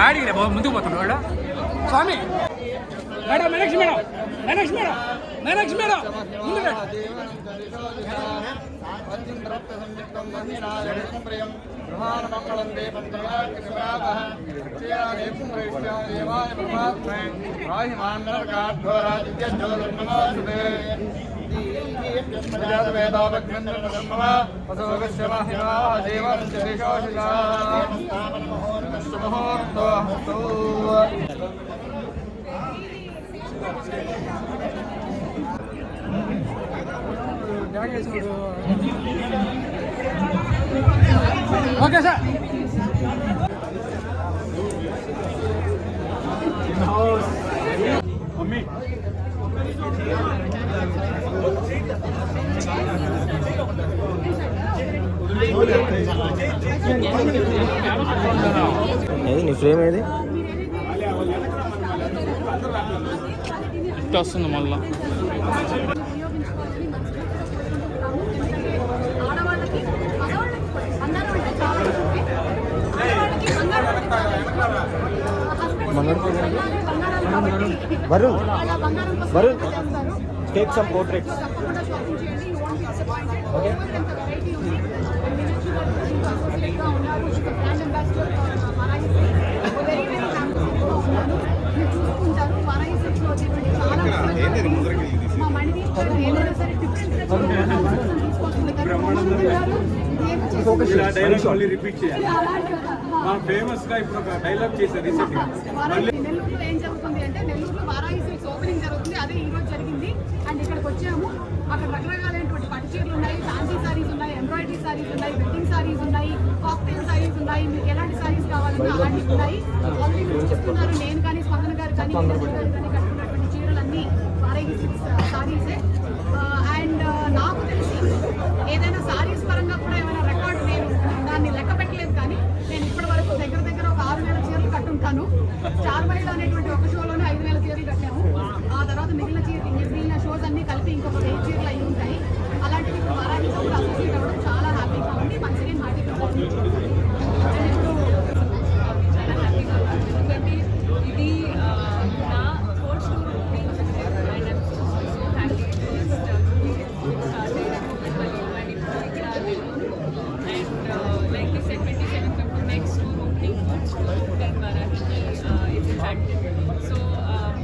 ఆడిగిరే ముందుకు పోతాడు వాడు స్వామి madam Meenakshi madam Meenakshi madam Meenakshi madam ముందు ఓకే సార్ మమ్మీ ఏది నీ ఫ్రేమ్ ఏది ఇట్లా వస్తుంది మళ్ళా Varun Varun take some portraits repeat చేయాలి ఫేమస్ గా ఇప్పుడు ఒక డైలాగ్ చేశారు రీసెంట్ గా. నెల్లూరులో ఏం జరుగుతుంది అంటే నెల్లూరులో వారాహి సిల్క్స్ ఓపెనింగ్ జరుగుతుంది, అదే ఈ రోజు జరిగింది. అండ్ ఇక్కడికి వచ్చాము, అక్కడ రకరకాలైనటువంటి పట్టు చీరలు ఉన్నాయి, ఫ్యాన్సీ సారీస్ ఉన్నాయి, ఎంబ్రాయిడరీ సారీస్ ఉన్నాయి, వెడ్డింగ్ సారీస్ ఉన్నాయి, కాక్టైల్ సారీస్ ఉన్నాయి. మీకు ఎలాంటి సారీస్ కావాలన్నా అలాంటివి ఉన్నాయి. ఆల్రెడీ మీరు చూస్తున్నారు, నేను కానీ స్పందన గారు కానీ కట్టుకున్నటువంటి చీరలన్నీ వారాహి సిల్క్స్ సారీసే. అండ్ నాకు తెలిసి ఏదైనా సారీస్ పరంగా కూడా ఏమైనా రికార్డు నేను దాన్ని లెక్క పెట్టలేదు, కానీ నేను ఇప్పటి వరకు దగ్గర దగ్గర ఒక 6,000 చీరలు కట్టుంటాను. స్టార్ మైల్ అనేటువంటి ఒక షోలోనే 5,000 చీరలు కట్టాము. ఆ తర్వాత మిగిలిన షోస్ అన్ని కలిపి ఇంకొక 1000 చీరలు అయి ఉంటాయి. అలాంటివి ఇప్పుడు వారాహితో కూడా అసోసియేట్ అవ్వడం చాలా హ్యాపీగా ఉంది. వన్స్ అగైన్ హార్టీ ఇది నా fourth store opening and I'm so happy and like you said 27th of next store opening fourth store in Varanasi is in hand. So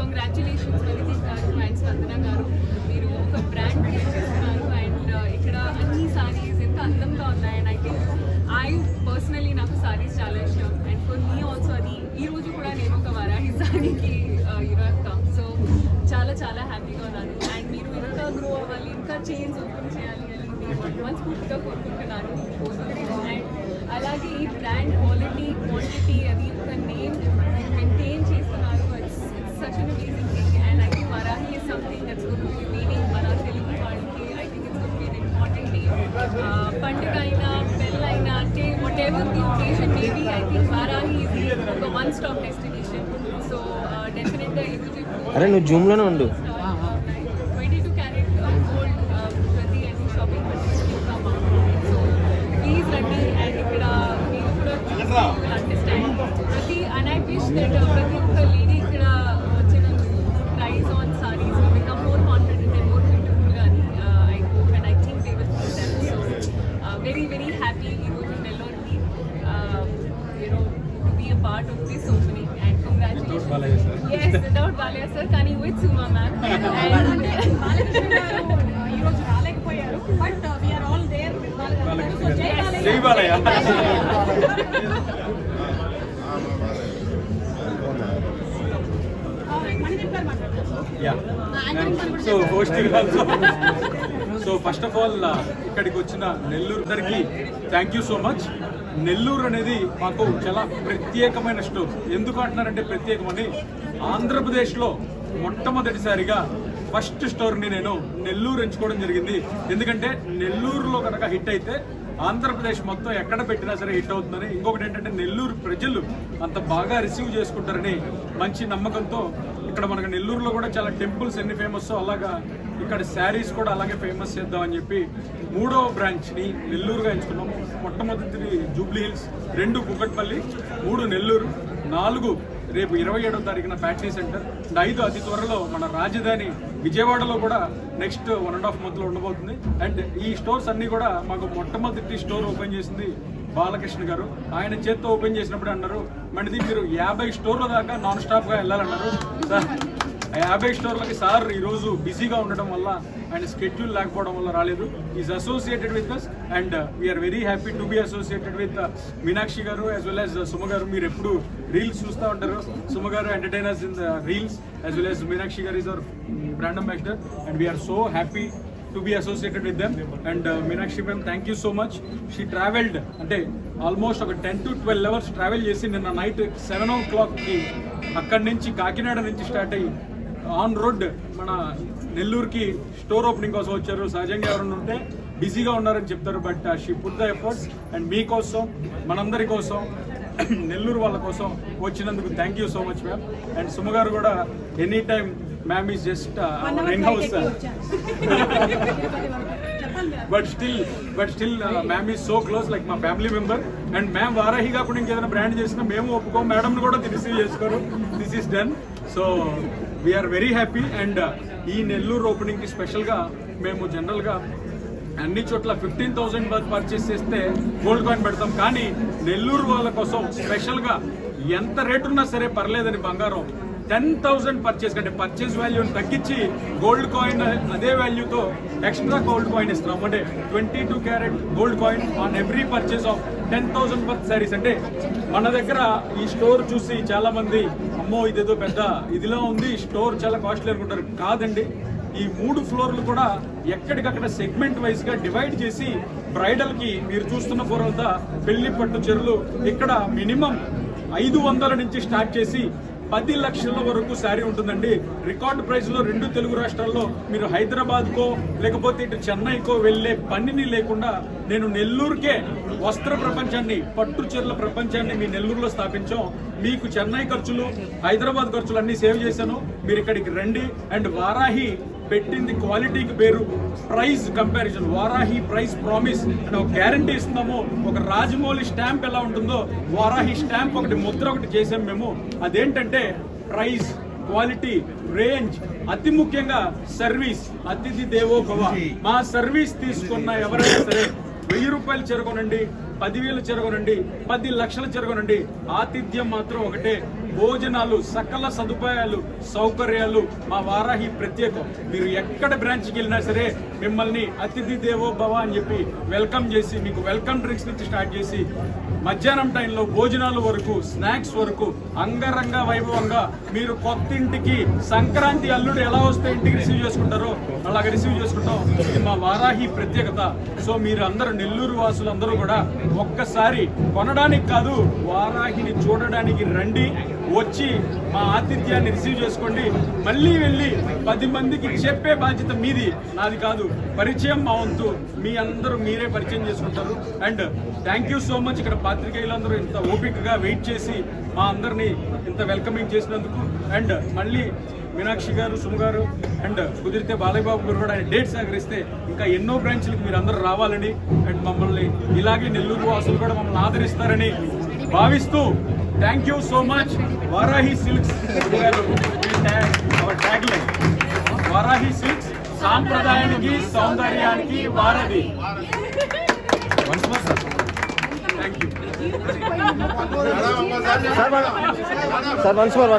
congratulations Varanasi garu and Spandana garu, మీరు ఒక brand create చేస్తున్నారు and ఇక్కడ అన్ని సారీస్ ఎంత అందంగా ఉన్నాయి. And I think personally నాకు సారీస్ చాలా ఇష్టం అండ్ ఫర్ మీ ఆల్సో అది ఈ రోజు కూడా నేను ఒక వారాహి సారీకి కమ్. సో చాలా చాలా హ్యాపీగా ఉన్నాను అండ్ మీరు ఇంకా గ్రో అవ్వాలి, ఇంకా చైన్స్ ఓపెన్ చేయాలి అని మనస్ఫూర్తిగా కోరుకుంటున్నాను. అండ్ అలాగే ఈ బ్రాండ్ క్వాలిటీ క్వాంటిటీ అది ఒక నేమ్ మెయింటైన్ చేస్తున్నారు. It's such an amazing thing and I think Varahi is something that's going to be meaning మన తెలుగు వాళ్ళకి. I think it's going to be an important name. పండుగ అయినా పెళ్ళైనా అంటే whatever the occasion maybe I think Varahi ఇది ఒక one stop destination. So డెఫినెట్గా ఇది అరే నువ్వు జూమ్లోనే ఉండు. 22 క్యారెట్ గోల్డ్ ప్రతి అన్ని షాపింగ్ సో ప్లీజ్ రండి అండ్ ఇక్కడ మీరు కూడా అండర్స్టాండ్ ప్రతి అండ్ ఐ విష్ దట్ ప్రతి ఒక్క లేడీ ఇక్కడ వచ్చిన prize on saris become more confident and more బ్యూటిఫుల్గా అని I hope and I think they will do that. So very very happy ఈరోజు నెల్లూరుకి you know to be a part of this opening and congratulations. Yes, without Balia sir, కానీ with Suma ma'am. And ఈ రోజు రాలేకపోయారు, but we are all there with Balayya. So Jai Balayya. Manideep garu మాట్లాడతారు. So hosting also. So first of all ఇక్కడికి వచ్చిన నెల్లూరు అందరికీ thank you so much. Nellore అనేది మాకు చాలా ప్రత్యేకమైన స్టోర్. ఎందుకు అంటున్నారంటే ప్రత్యేకమని, ఆంధ్రప్రదేశ్లో మొట్టమొదటిసారిగా ఫస్ట్ స్టోర్ని నేను నెల్లూరు ఎంచుకోవడం జరిగింది. ఎందుకంటే నెల్లూరులో కనుక హిట్ అయితే ఆంధ్రప్రదేశ్ మొత్తం ఎక్కడ పెట్టినా సరే హిట్ అవుతుందని, ఇంకొకటి ఏంటంటే నెల్లూరు ప్రజలు అంత బాగా రిసీవ్ చేసుకుంటారని మంచి నమ్మకంతో ఇక్కడ మనకు నెల్లూరులో కూడా చాలా టెంపుల్స్ ఎన్ని ఫేమస్ అలాగా ఇక్కడ శారీస్ కూడా అలాగే ఫేమస్ చేద్దామని చెప్పి 3వ బ్రాంచ్ని నెల్లూరుగా ఎంచుకున్నాము. మొట్టమొదటిది జూబ్లీ హిల్స్, 2 కుకట్పల్లి, 3 నెల్లూరు, 4 రేపు 27వ తారీఖున ఫ్యాక్టరీ సెంటర్, 5 అతి త్వరలో మన రాజధాని విజయవాడలో కూడా నెక్స్ట్ 1.5 monthలో ఉండబోతుంది. అండ్ ఈ స్టోర్స్ అన్నీ కూడా మాకు మొట్టమొదటి స్టోర్ ఓపెన్ చేసింది బాలకృష్ణ గారు. ఆయన చేత్తో ఓపెన్ చేసినప్పుడు అన్నారు, మనది మీరు 50 స్టోర్ల దాకా నాన్ స్టాప్గా వెళ్ళాలన్నారు. 50 స్టోర్లకి సార్ ఈరోజు బిజీగా ఉండడం వల్ల ఆయన స్కెడ్యూల్ లేకపోవడం వల్ల రాలేదు. Is associated with us and we are very happy to be associated with Meenakshi garu as well as Suma గారు. మీరు ఎప్పుడు రీల్స్ చూస్తూ ఉంటారు. Suma garu entertainers in the reels as well as Meenakshi garu is our brand ambassador and we are so happy to be associated with them. And Meenakshi ma'am, thank you so much. She travelled అంటే almost ఒక 10 to 12 hours travel చేసి నిన్న night 7 o'clockకి అక్కడి నుంచి కాకినాడ నుంచి start అయ్యి on road మన నెల్లూరుకి స్టోర్ ఓపెనింగ్ కోసం వచ్చారు. సహజంగా ఎవరైనా ఉంటే బిజీగా ఉన్నారని చెప్తారు, but she put the efforts and మీకోసం మనందరి కోసం నెల్లూరు వాళ్ళ కోసం వచ్చినందుకు thank you so much ma'am. And Suma garu కూడా any time ma'am is just in house but still ma'am is so close like మా family member. And ma'am Varahi కాకుండా ఇంకేదైనా బ్రాండ్ చేసినా మేము ఒప్పుకోం, మేడంని కూడా రిసీవ్ చేసుకోరు. This is done. So we are very happy. And ఈ నెల్లూరు ఓపెనింగ్కి స్పెషల్గా మేము జనరల్గా అన్ని చోట్ల 15,000 పర్చేస్ చేస్తే గోల్డ్ కాయిన్ పెడతాం, కానీ నెల్లూరు వాళ్ళ కోసం స్పెషల్గా ఎంత రేటు ఉన్నా సరే పర్లేదని బంగారం 10,000 పర్చేస్ కంటే పర్చేస్ వాల్యూని తగ్గించి గోల్డ్ కాయిన్ అదే వాల్యూతో ఎక్స్ట్రా గోల్డ్ కాయిన్ ఇస్తున్నాం. అంటే 22 carat gold coin on every purchase of 10,000 worth saris. అంటే మన దగ్గర ఈ స్టోర్ చూసి చాలా మంది అమ్మో ఇదేదో పెద్ద ఇదిలా ఉంది, స్టోర్ చాలా కాస్ట్లీ అనుకుంటారు. కాదండి, ఈ 3 ఫ్లోర్లు కూడా ఎక్కడికక్కడ సెగ్మెంట్ వైజ్ గా డివైడ్ చేసి బ్రైడల్ కి మీరు చూస్తున్న ఫ్లోర్ అంతా పెళ్లి పట్టు చీరలు ఇక్కడ మినిమం 500 నుంచి స్టార్ట్ చేసి 10 లక్షల వరకు శారీ ఉంటుందండి. రికార్డ్ ప్రైస్ లో 2 తెలుగు రాష్ట్రాల్లో మీరు హైదరాబాద్ కో లేకపోతే ఇటు చెన్నైకో వెళ్లే పనిని లేకుండా నేను నెల్లూరుకే వస్త్ర ప్రపంచాన్ని, పట్టు చీరల ప్రపంచాన్ని మీ నెల్లూరులో స్థాపించాం. మీకు చెన్నై ఖర్చులు, హైదరాబాద్ ఖర్చులు అన్ని సేవ్ చేశాను. మీరు ఇక్కడికి రండి. అండ్ వారాహి పెట్టింది క్వాలిటీకి పేరు, price comparison, Varahi price promise అని ఒక గ్యారంటీ ఇస్తున్నాము. ఒక రాజమౌళి స్టాంప్ ఎలా ఉంటుందో వారాహి స్టాంప్ ఒకటి ముద్ర ఒకటి చేసాం మేము. అదేంటంటే ప్రైస్, క్వాలిటీ, రేంజ్, అతి ముఖ్యంగా సర్వీస్. అతిథి దేవో భవ. మా సర్వీస్ తీసుకున్న ఎవరైనా సరే 1000 రూపాయలు చెరగొనండి, 10,000 చెరగొనండి, 10 లక్షలు చెరగొనండి, ఆతిథ్యం మాత్రం ఒకటే. భోజనాలు, సకల సదుపాయాలు, సౌకర్యాలు మా వారాహి ప్రత్యేకం. మీరు ఎక్కడ బ్రాంచ్కి వెళ్ళినా సరే మిమ్మల్ని అతిథి దేవో భవ అని చెప్పి వెల్కమ్ చేసి, మీకు వెల్కమ్ డ్రింక్స్ నుంచి స్టార్ట్ చేసి మధ్యాహ్నం టైంలో భోజనాల వరకు, స్నాక్స్ వరకు అంగరంగ వైభవంగా మీరు కొత్త ఇంటికి సంక్రాంతి అల్లుడు ఎలా వస్తే ఇంటికి రిసీవ్ చేసుకుంటారో అలాగే రిసీవ్ చేసుకుంటాం. ఇది మా వారాహి ప్రత్యేకత. సో మీరు అందరూ నెల్లూరు వాసులు అందరూ కూడా ఒక్కసారి కొనడానికి కాదు, వారాహిని చూడడానికి రండి. వచ్చి మా ఆతిథ్యాన్ని రిసీవ్ చేసుకోండి. మళ్ళీ వెళ్ళి 10 మందికి చెప్పే బాధ్యత మీది, నాది కాదు. పరిచయం మా వంతు, మీ అందరూ మీరే పరిచయం చేసుకుంటారు. And thank you so much. ఇక్కడ పాత్రికేయులందరూ ఇంత ఓపికగా వెయిట్ చేసి మా అందరినీ ఇంత వెల్కమింగ్ చేసినందుకు. అండ్ మళ్ళీ మీనాక్షి గారు, సుమ గారు అండ్ కుదిరితే బాలయ్య బాబు గారు కూడా ఆయన డేట్ సహకరిస్తే ఇంకా ఎన్నో బ్రాంచ్లకు మీరు అందరూ రావాలని అండ్ మమ్మల్ని ఇలాగే నెల్లూరు వాసులు కూడా మమ్మల్ని ఆదరిస్తారని భావిస్తూ thank you so much. Varahi silks our tag line, Varahi silks సాంప్రదాయానికి సౌందర్యానికి వారధి. Thank you sir. Once more